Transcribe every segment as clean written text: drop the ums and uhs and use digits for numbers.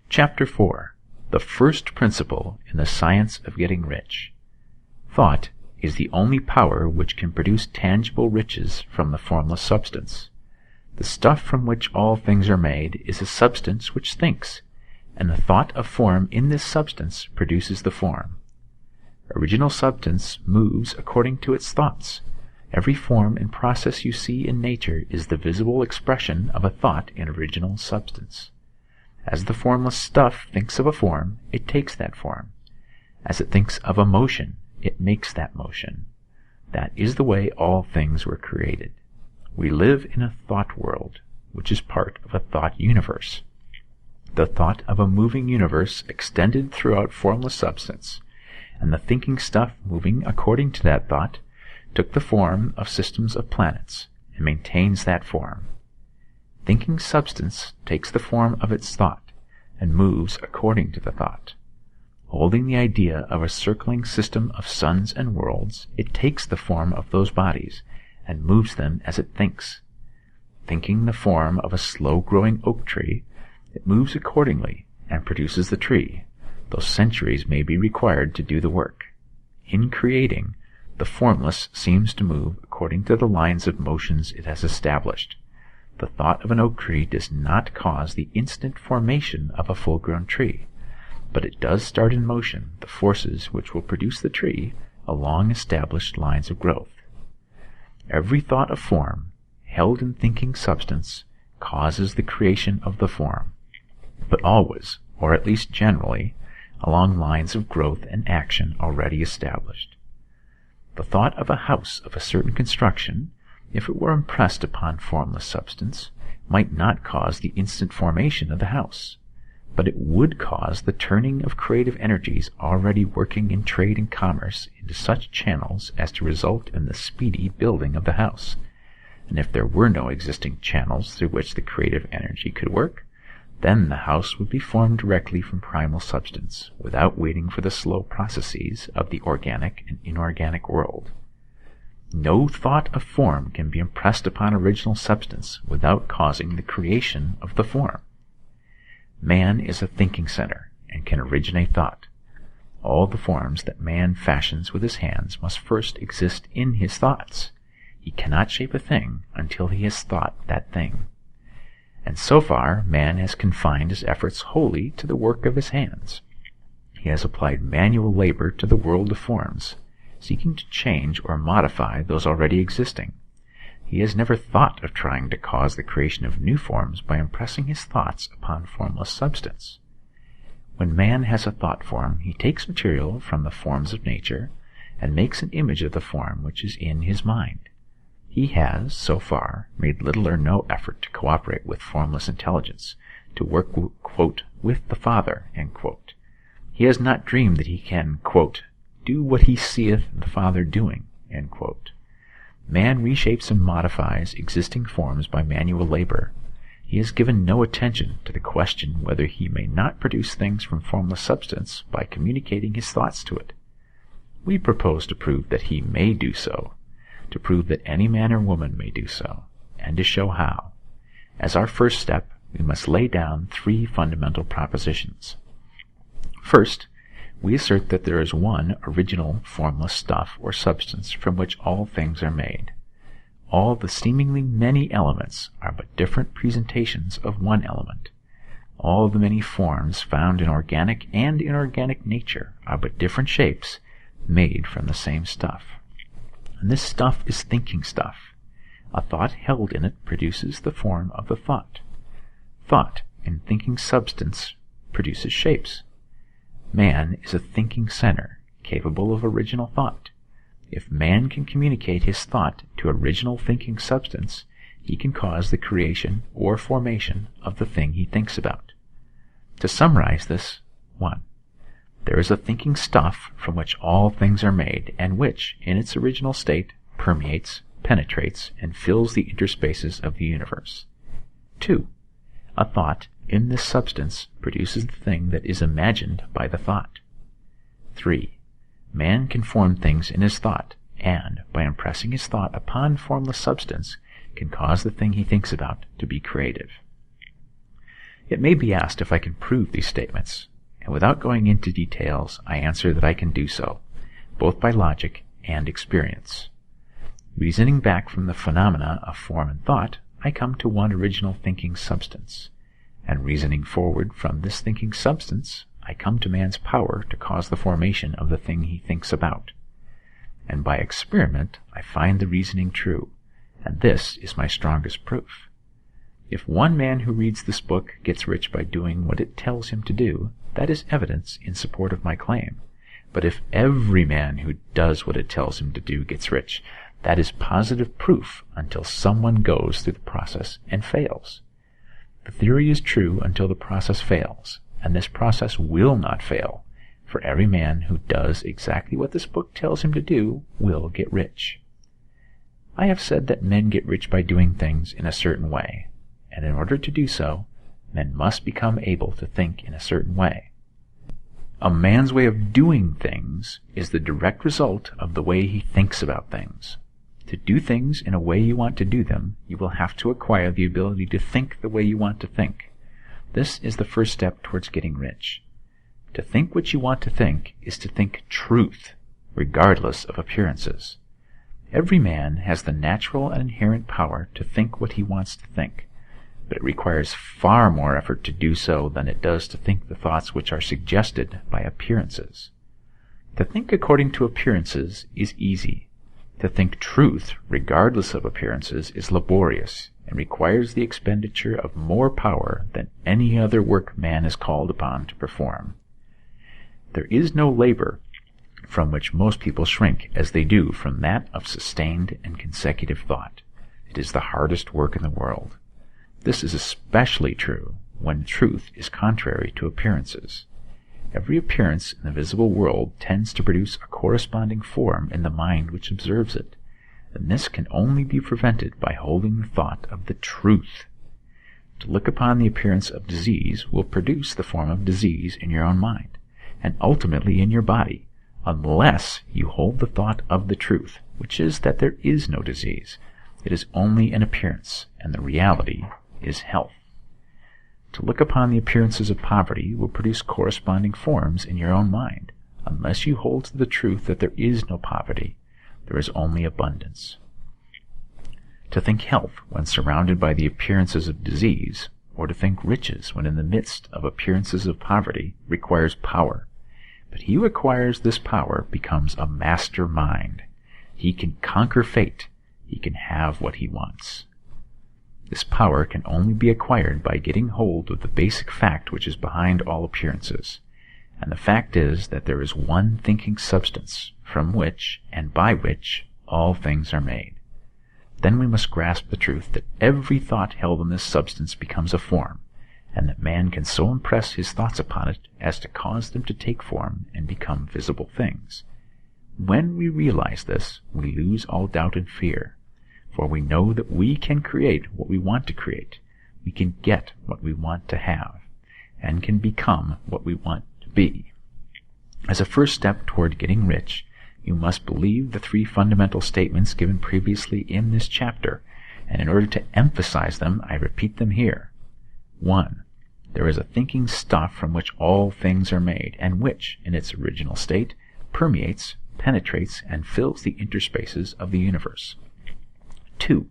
Chapter 4. The First Principle in the Science of Getting Rich. Thought is the only power which can produce tangible riches from the formless substance. The stuff from which all things are made is a substance which thinks, and the thought of form in this substance produces the form. Original substance moves according to its thoughts. Every form and process you see in nature is the visible expression of a thought in original substance. As the formless stuff thinks of a form, it takes that form. As it thinks of a motion, it makes that motion. That is the way all things were created. We live in a thought world, which is part of a thought universe. The thought of a moving universe extended throughout formless substance, and the thinking stuff moving according to that thought took the form of systems of planets and maintains that form. Thinking substance takes the form of its thought and moves according to the thought. Holding the idea of a circling system of suns and worlds, it takes the form of those bodies and moves them as it thinks. Thinking the form of a slow-growing oak tree, it moves accordingly and produces the tree, though centuries may be required to do the work. In creating, the formless seems to move according to the lines of motions it has established. The thought of an oak tree does not cause the instant formation of a full-grown tree, but it does start in motion the forces which will produce the tree along established lines of growth. Every thought of form, held in thinking substance, causes the creation of the form, but always, or at least generally, along lines of growth and action already established. The thought of a house of a certain construction, if it were impressed upon formless substance, might not cause the instant formation of the house, but it would cause the turning of creative energies already working in trade and commerce into such channels as to result in the speedy building of the house. And if there were no existing channels through which the creative energy could work, then the house would be formed directly from primal substance, without waiting for the slow processes of the organic and inorganic world. No thought of form can be impressed upon original substance without causing the creation of the form. Man is a thinking center and can originate thought. All the forms that man fashions with his hands must first exist in his thoughts. He cannot shape a thing until he has thought that thing. And so far, man has confined his efforts wholly to the work of his hands. He has applied manual labor to the world of forms, seeking to change or modify those already existing. He has never thought of trying to cause the creation of new forms by impressing his thoughts upon formless substance. When man has a thought form, he takes material from the forms of nature and makes an image of the form which is in his mind. He has, so far, made little or no effort to cooperate with formless intelligence, to work, quote, with the Father, end quote. He has not dreamed that he can, quote, do what he seeth the Father doing, end quote. Man reshapes and modifies existing forms by manual labor. He has given no attention to the question whether he may not produce things from formless substance by communicating his thoughts to it. We propose to prove that he may do so, to prove that any man or woman may do so, and to show how. As our first step, we must lay down 3 fundamental propositions. First, we assert that there is one original formless stuff or substance from which all things are made. All the seemingly many elements are but different presentations of one element. All the many forms found in organic and inorganic nature are but different shapes made from the same stuff. And this stuff is thinking stuff. A thought held in it produces the form of the thought. Thought in thinking substance produces shapes. Man is a thinking center, capable of original thought. If man can communicate his thought to original thinking substance, he can cause the creation or formation of the thing he thinks about. To summarize this, 1. There is a thinking stuff from which all things are made, and which, in its original state, permeates, penetrates, and fills the interspaces of the universe. 2. A thought in this substance produces the thing that is imagined by the thought. 3. Man can form things in his thought, and, by impressing his thought upon formless substance, can cause the thing he thinks about to be creative. It may be asked if I can prove these statements, and without going into details, I answer that I can do so, both by logic and experience. Reasoning back from the phenomena of form and thought, I come to one original thinking substance, and reasoning forward from this thinking substance, I come to man's power to cause the formation of the thing he thinks about. And by experiment, I find the reasoning true, and this is my strongest proof. If one man who reads this book gets rich by doing what it tells him to do, that is evidence in support of my claim. But if every man who does what it tells him to do gets rich, that is positive proof until someone goes through the process and fails. The theory is true until the process fails, and this process will not fail, for every man who does exactly what this book tells him to do will get rich. I have said that men get rich by doing things in a certain way, and in order to do so, men must become able to think in a certain way. A man's way of doing things is the direct result of the way he thinks about things. To do things in a way you want to do them, you will have to acquire the ability to think the way you want to think. This is the first step towards getting rich. To think what you want to think is to think truth, regardless of appearances. Every man has the natural and inherent power to think what he wants to think, but it requires far more effort to do so than it does to think the thoughts which are suggested by appearances. To think according to appearances is easy. To think truth, regardless of appearances, is laborious and requires the expenditure of more power than any other work man is called upon to perform. There is no labor from which most people shrink as they do from that of sustained and consecutive thought. It is the hardest work in the world. This is especially true when truth is contrary to appearances. Every appearance in the visible world tends to produce a corresponding form in the mind which observes it, and this can only be prevented by holding the thought of the truth. To look upon the appearance of disease will produce the form of disease in your own mind, and ultimately in your body, unless you hold the thought of the truth, which is that there is no disease. It is only an appearance, and the reality is health. To look upon the appearances of poverty will produce corresponding forms in your own mind, unless you hold to the truth that there is no poverty, there is only abundance. To think health when surrounded by the appearances of disease, or to think riches when in the midst of appearances of poverty, requires power. But he who acquires this power becomes a master mind. He can conquer fate. He can have what he wants. This power can only be acquired by getting hold of the basic fact which is behind all appearances, and the fact is that there is one thinking substance from which and by which all things are made. Then we must grasp the truth that every thought held in this substance becomes a form, and that man can so impress his thoughts upon it as to cause them to take form and become visible things. When we realize this, we lose all doubt and fear. For we know that we can create what we want to create, we can get what we want to have, and can become what we want to be. As a first step toward getting rich, you must believe the three fundamental statements given previously in this chapter, and in order to emphasize them, I repeat them here. 1. There is a thinking stuff from which all things are made, and which, in its original state, permeates, penetrates, and fills the interspaces of the universe. 2.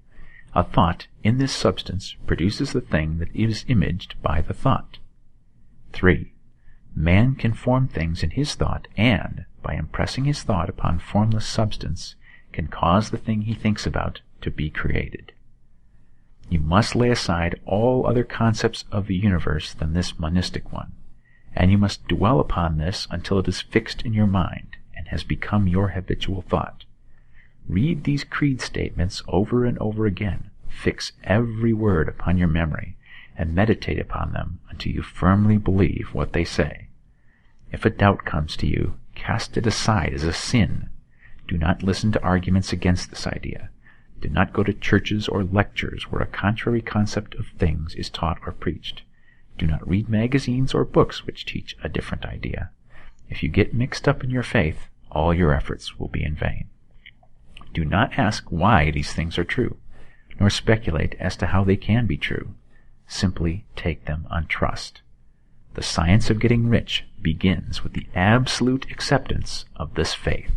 A thought in this substance produces the thing that is imaged by the thought. 3. Man can form things in his thought and, by impressing his thought upon formless substance, can cause the thing he thinks about to be created. You must lay aside all other concepts of the universe than this monistic one, and you must dwell upon this until it is fixed in your mind and has become your habitual thought. Read these creed statements over and over again, fix every word upon your memory, and meditate upon them until you firmly believe what they say. If a doubt comes to you, cast it aside as a sin. Do not listen to arguments against this idea. Do not go to churches or lectures where a contrary concept of things is taught or preached. Do not read magazines or books which teach a different idea. If you get mixed up in your faith, all your efforts will be in vain. Do not ask why these things are true, nor speculate as to how they can be true. simply take them on trust. The science of getting rich begins with the absolute acceptance of this faith.